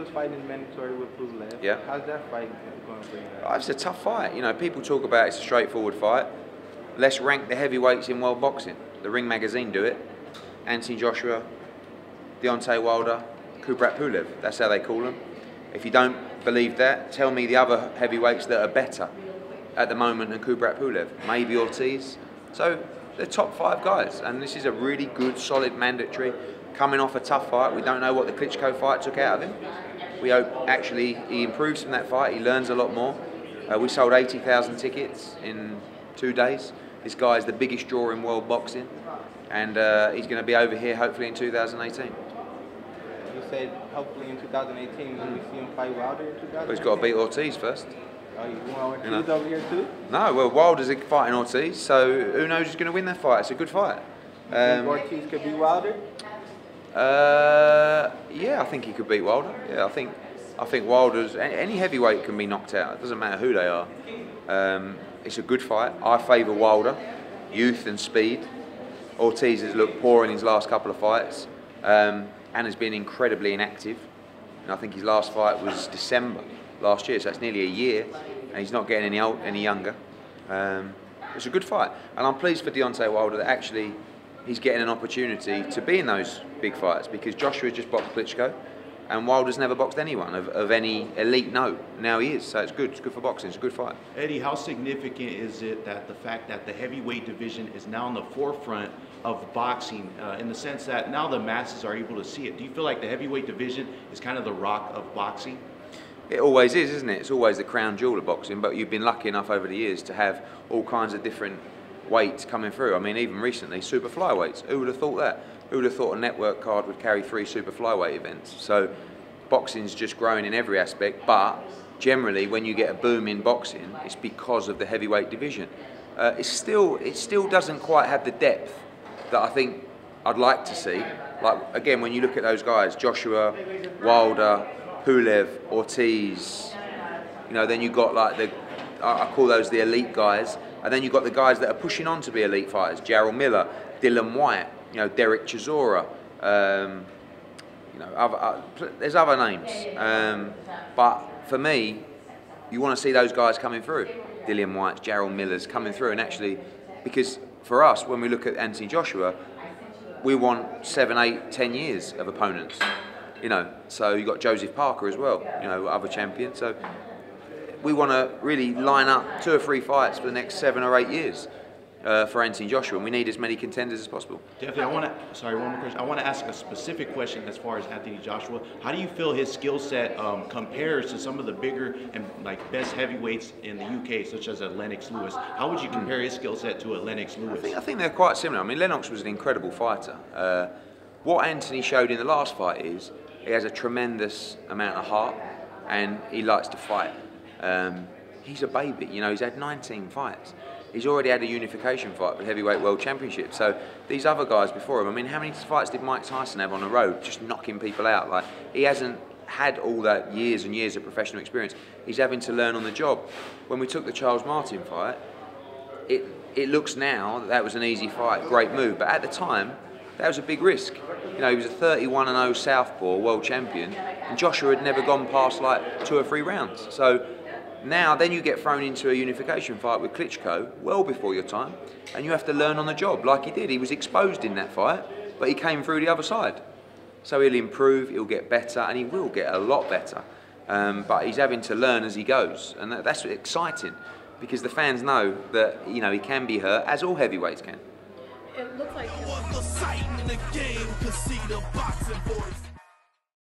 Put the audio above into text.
was fighting mandatory with Pulev. Yeah. How's that fight going for you? It's a tough fight. You know, people talk about it's a straightforward fight. Let's rank the heavyweights in world boxing. The Ring magazine do it. Anthony Joshua, Deontay Wilder, Kubrat Pulev. That's how they call them. If you don't believe that, tell me the other heavyweights that are better at the moment than Kubrat Pulev. Maybe Ortiz. So they're top 5 guys, and this is a really good, solid mandatory coming off a tough fight. We don't know what the Klitschko fight took out of him. We hope actually he improves from that fight. He learns a lot more. We sold 80,000 tickets in 2 days. This guy is the biggest draw in world boxing, and he's going to be over here hopefully in 2018. You said hopefully in 2018 when we see him fight Wilder in 2018? But he's got to beat Ortiz first. Oh, you want Ortiz over here too? No, well, Wilder's fighting Ortiz, so who knows who's going to win that fight. It's a good fight. You think Ortiz could beat Wilder? Yeah, I think he could beat Wilder. Yeah, I think Wilder's, any heavyweight can be knocked out. It doesn't matter who they are. It's a good fight. I favour Wilder, youth and speed. Ortiz has looked poor in his last couple of fights, and has been incredibly inactive. And I think his last fight was December last year, so that's nearly a year, and he's not getting any younger. It's a good fight, and I'm pleased for Deontay Wilder that actually he's getting an opportunity to be in those big fights, because Joshua just boxed Klitschko, and Wilder's never boxed anyone of any elite note. Now he is, so it's good. It's good for boxing. It's a good fight. Eddie, how significant is it that the fact that the heavyweight division is now in the forefront of boxing, in the sense that now the masses are able to see it? Do you feel like the heavyweight division is kind of the rock of boxing? It always is, isn't it? It's always the crown jewel of boxing, but you've been lucky enough over the years to have all kinds of different weights coming through. I mean, even recently, super flyweights. Who would have thought that? Who would have thought a network card would carry 3 super flyweight events? So boxing's just growing in every aspect, but generally when you get a boom in boxing, it's because of the heavyweight division. It still doesn't quite have the depth that I think I'd like to see. Like, again, when you look at those guys, Joshua, Wilder, Pulev, Ortiz, you know, then you've got like I call those the elite guys, and then you've got the guys that are pushing on to be elite fighters, Jarrell Miller, Dylan White, you know, Derek Chisora, you know, there's other names, but for me, you want to see those guys coming through, Dylan White's, Jarrell Miller's coming through, and actually, because for us, when we look at Anthony Joshua, we want 7, 8, 10 years of opponents. You know, so you've got Joseph Parker as well, you know, other champion. So we want to really line up 2 or 3 fights for the next 7 or 8 years for Anthony Joshua, and we need as many contenders as possible. Definitely. one more question. I want to ask a specific question as far as Anthony Joshua. How do you feel his skill set compares to some of the bigger and like best heavyweights in the UK, such as Lennox Lewis? How would you compare his skill set to Lennox Lewis? I think they're quite similar. I mean, Lennox was an incredible fighter. What Anthony showed in the last fight is he has a tremendous amount of heart, and he likes to fight. He's a baby, you know, he's had 19 fights. He's already had a unification fight for the Heavyweight World Championship. So these other guys before him, I mean, how many fights did Mike Tyson have on the road, just knocking people out? Like, he hasn't had all that years and years of professional experience. He's having to learn on the job. When we took the Charles Martin fight, it looks now that was an easy fight, great move, but at the time, that was a big risk. You know, he was a 31-0 southpaw world champion, and Joshua had never gone past like 2 or 3 rounds. So now, then you get thrown into a unification fight with Klitschko well before your time, and you have to learn on the job like he did. He was exposed in that fight, but he came through the other side. So he'll improve, he'll get better, and he will get a lot better. But he's having to learn as he goes, and that's exciting, because the fans know that, you know, he can be hurt, as all heavyweights can. It looks like